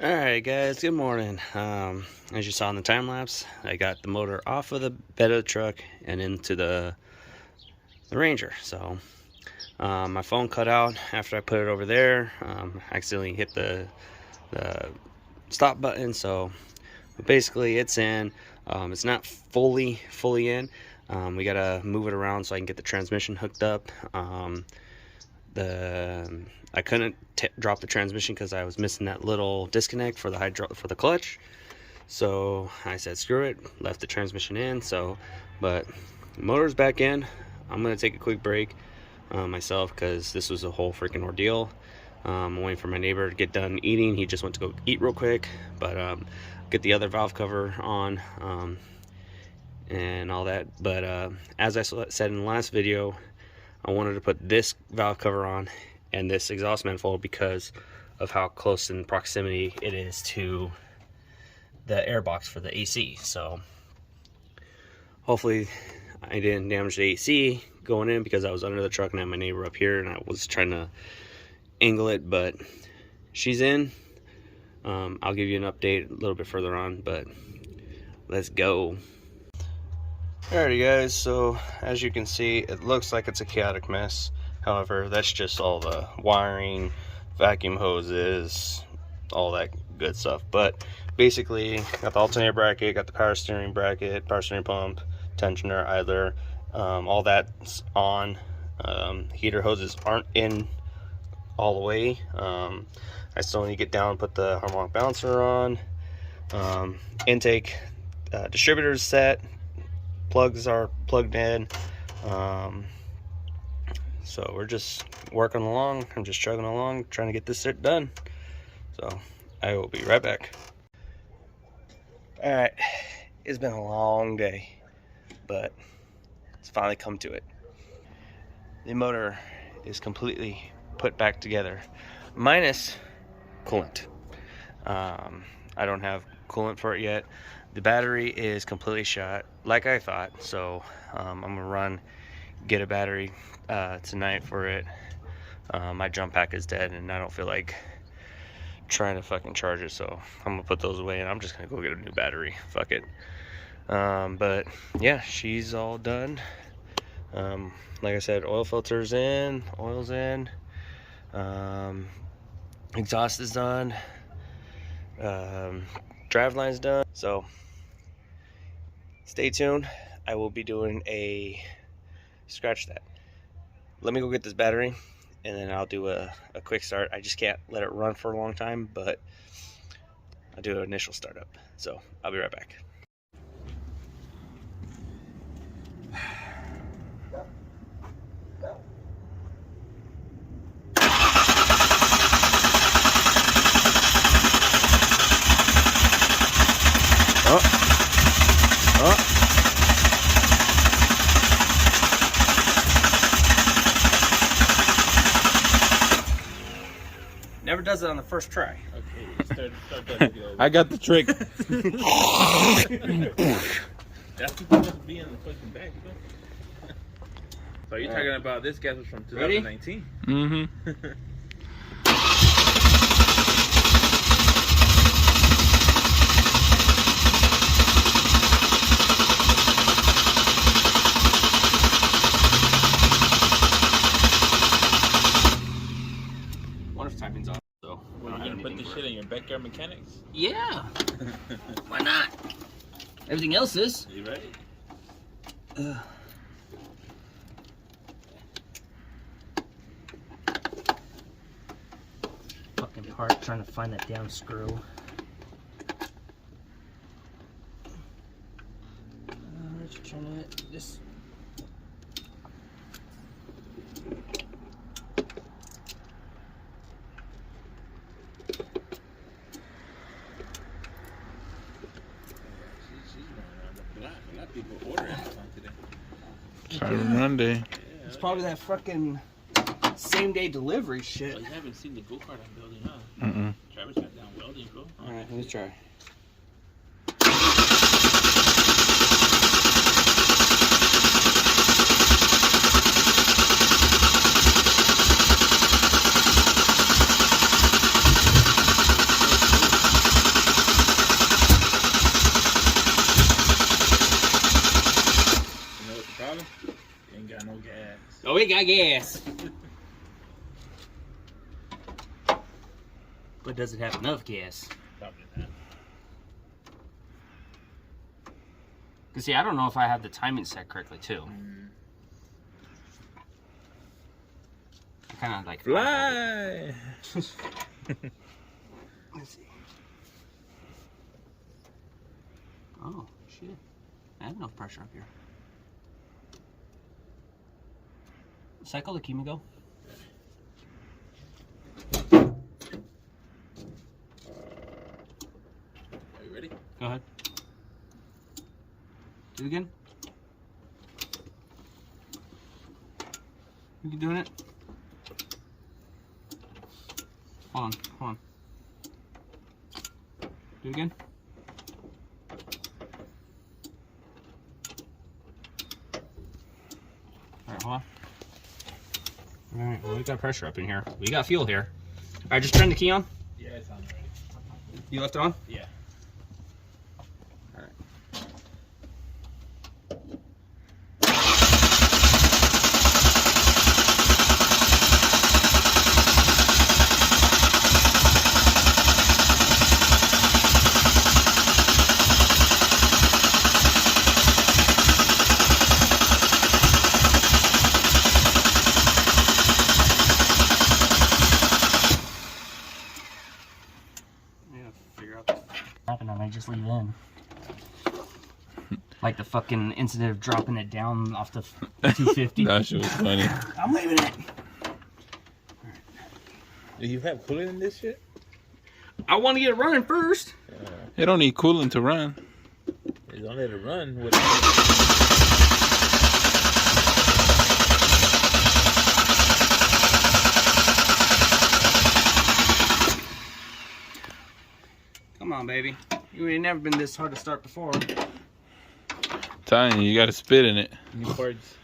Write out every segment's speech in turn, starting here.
Alright guys, good morning. As you saw in the time lapse, I got the motor off of the bed of the truck and into the Ranger. So my phone cut out after I put it over there. Accidentally hit the stop button, so basically it's in. It's not fully in. We gotta move it around so I can get the transmission hooked up. I couldn't drop the transmission because I was missing that little disconnect for the clutch. So I said screw it, left the transmission in. But the motor's back in. I'm gonna take a quick break myself because this was a whole freaking ordeal. I'm waiting for my neighbor to get done eating. He just went to go eat real quick, but get the other valve cover on and all that. But as I said in the last video, I wanted to put this valve cover on and this exhaust manifold because of how close in proximity it is to the air box for the AC. So hopefully I didn't damage the AC going in because I was under the truck and I had my neighbor up here and I was trying to angle it, but she's in. I'll give you an update a little bit further on, but let's go. Alrighty guys, so as you can see, it looks like it's a chaotic mess. However, that's just all the wiring, vacuum hoses, all that good stuff. But basically, got the alternator bracket, got the power steering bracket, power steering pump, tensioner, idler, all that's on. Heater hoses aren't in all the way. I still need to get down and put the harmonic balancer on. Intake distributor's set. Plugs are plugged in. So we're just working along. I'm just chugging along, trying to get this shit done. So I will be right back. All right, it's been a long day, but it's finally come to it. The motor is completely put back together, minus coolant. I don't have coolant for it yet. The battery is completely shot, like I thought. So I'm gonna get a battery tonight for it. My jump pack is dead and I don't feel like trying to fucking charge it, so I'm gonna put those away and I'm just gonna go get a new battery. Fuck it. But yeah, she's all done. Like I said, oil filter's in, oil's in, exhaust is done, drive line's done. So stay tuned. I will be doing a scratch that. Let me go get this battery and then I'll do a quick start. I just can't let it run for a long time, but I'll do an initial startup. So I'll be right back. Never does it on the first try. Okay, start that video. I got the trick. That's supposed to be in the fucking bag. So you're talking about this gas was from 2019? Mm-hmm. Timing's on, so Well, you're gonna put this shit in your backyard mechanics? yeah. Why not? Everything else is. You ready? Fucking part trying to find that damn screw. Just trying to this. Cyber Monday. It's probably that fucking same day delivery shit. Oh, you haven't seen the go-kart I'm building, huh? Mm-mm. Travis got down welding, bro. Alright, let me try. got no gas. Oh, we got gas. But does it have enough gas? Probably not. Cause see, I don't know if I have the timing set correctly too. Kind of like fly. Let's see. Oh shit! I have enough pressure up here. Cycle the Kimigo. Are you ready? Go ahead. Do it again. You keep doing it. Hold on, hold on. Do it again. Alright, hold on. Alright, well, we got pressure up in here. We got fuel here. Alright, just turn the key on. Yeah, it's on already. You left it on? Yeah. Alright. And I just leave it in. Like the fucking incident of dropping it down off the 250. That shit was funny. I'm leaving it. Do you have coolant in this shit? I want to get it running first. It don't need coolant to run. You don't let it run. With Come on, baby. You ain't never been this hard to start before. Telling you, you gotta spit in it. new parts.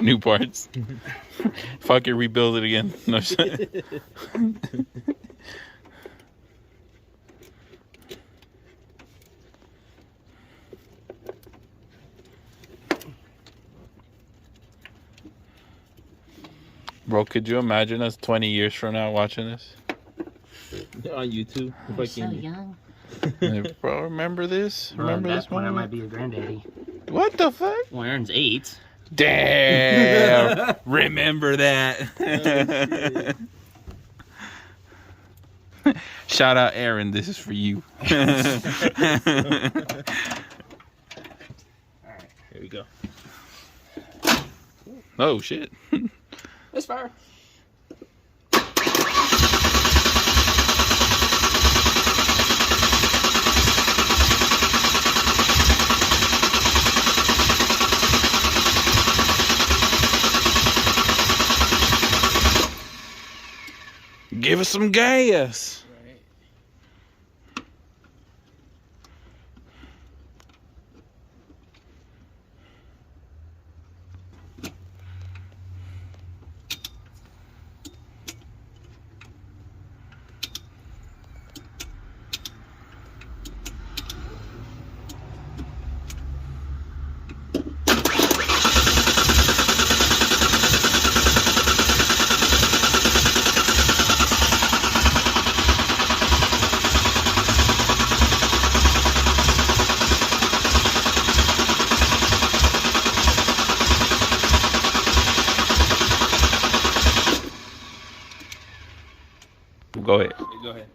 New parts. Fuck it, rebuild it again. No shit. Bro, could you imagine us 20 years from now watching this? On YouTube. You're so young. Like, bro, remember this? Remember At this that point, I moment? might be a granddaddy. What the fuck? Well, Aaron's 8. Damn! Remember that. Shout out Aaron, this is for you. Here we go. Oh shit. It's fire. Give us some gas. Right. Go ahead. Go ahead.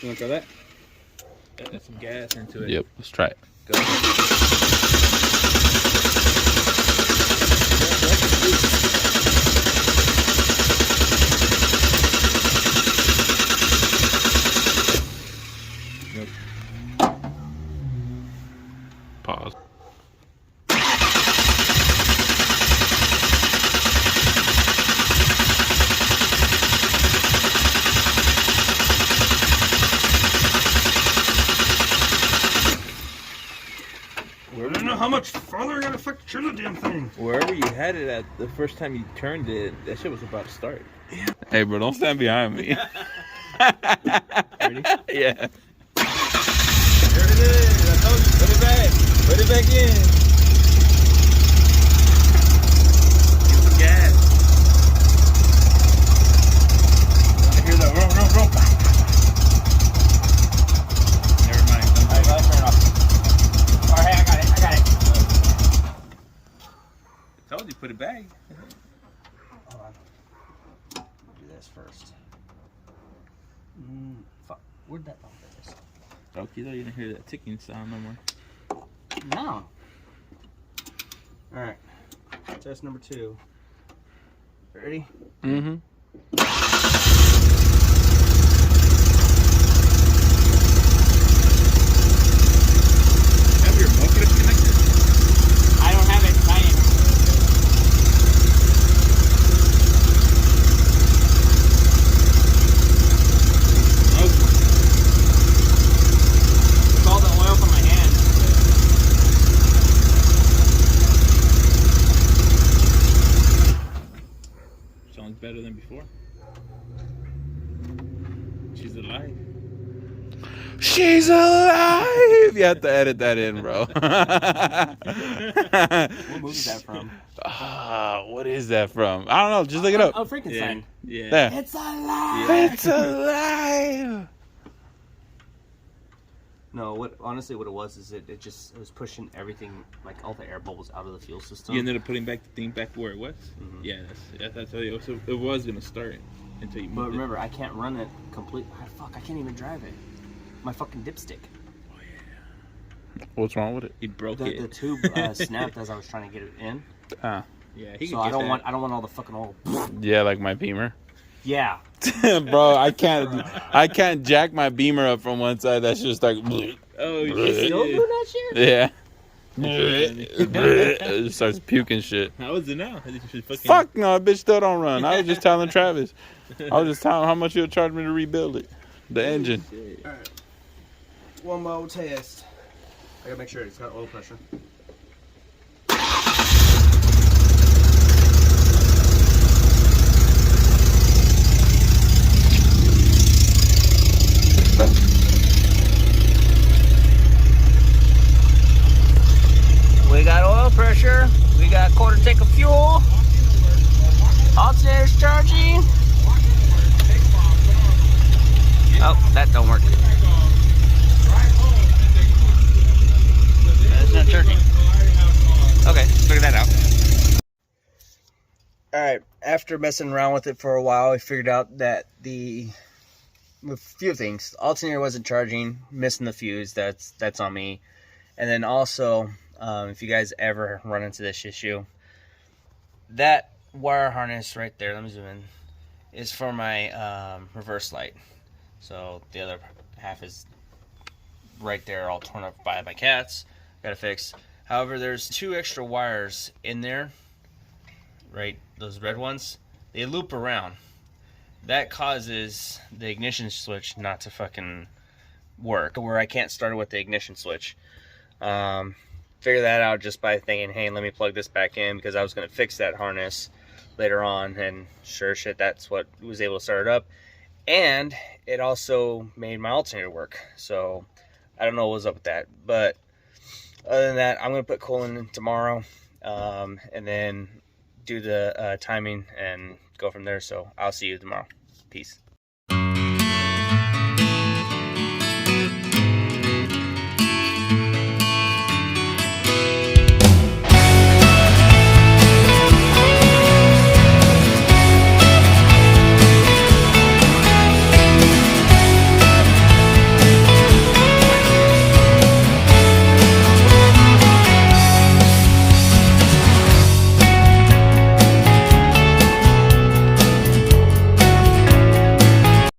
You want to try that? Add some gas into it. Yep, let's try it. Go. Pause. We're enough. how much farther I gotta fucking turn the damn thing. Wherever you had it at the first time you turned it, that shit was about to start. Hey, bro, don't stand behind me. Ready? Yeah. There it is. I told you. Put it back. Put it back in. Get some gas. I hear the roll. Never mind. Alright, let's turn it off. Alright, I got it. I told you, put it back. Hold on. Do this first. Fuck. Where'd that bump is? Okay, though, you didn't hear that ticking sound no more. No. Alright. Test number 2. Ready? Mm-hmm. Have your muffler connected? I don't have it tight. It's all the oil from my hand. Sounds better than before. She's alive. She's alive! You have to edit that in, bro. What movie is that from? What is that from? I don't know. Just look it up. Oh, Frankenstein. Yeah. Yeah. It's alive! Yeah. It's alive! No, what honestly what it was is it was pushing everything, like all the air bubbles out of the fuel system. You ended up putting back the thing back where it was? Mhm. Yeah, that's how it was going to start until you But moved remember, I can't run it complete. Fuck, I can't even drive it. My fucking dipstick. What's wrong with it? He broke The it. tube snapped as I was trying to get it in. Ah. Yeah, he So could I get don't that. want all the fucking oil. Yeah, like my Beamer. Yeah. Bro, I can't jack my Beamer up from one side. That's just like, Oh, It's Still shit. doing that shit? yeah. It starts puking shit. How is it now? You should fucking... Fuck no, bitch still don't run. I was just telling Travis. I was just telling him how much he'll charge me to rebuild it. The engine. Shit. Alright. One more test. I gotta make sure it's got oil pressure. We got oil pressure. We got quarter tank of fuel. Alternator's charging. Oh, that don't work. It's not charging. Okay, figure that out. Alright, after messing around with it for a while, I figured out that a few things. Alternator wasn't charging, missing the fuse, that's on me. And then also, if you guys ever run into this issue, that wire harness right there, let me zoom in, is for my reverse light. So the other half is right there, all torn up by my cats. Gotta fix. However, there's 2 extra wires in there, right? Those red ones, they loop around. That causes the ignition switch not to fucking work, where I can't start it with the ignition switch. Figure that out just by thinking, hey, let me plug this back in, because I was going to fix that harness later on, and sure shit, that's what was able to start it up. And it also made my alternator work, so I don't know what was up with that. But other than that, I'm going to put coolant in tomorrow, and then do the timing and go from there. So I'll see you tomorrow. Peace.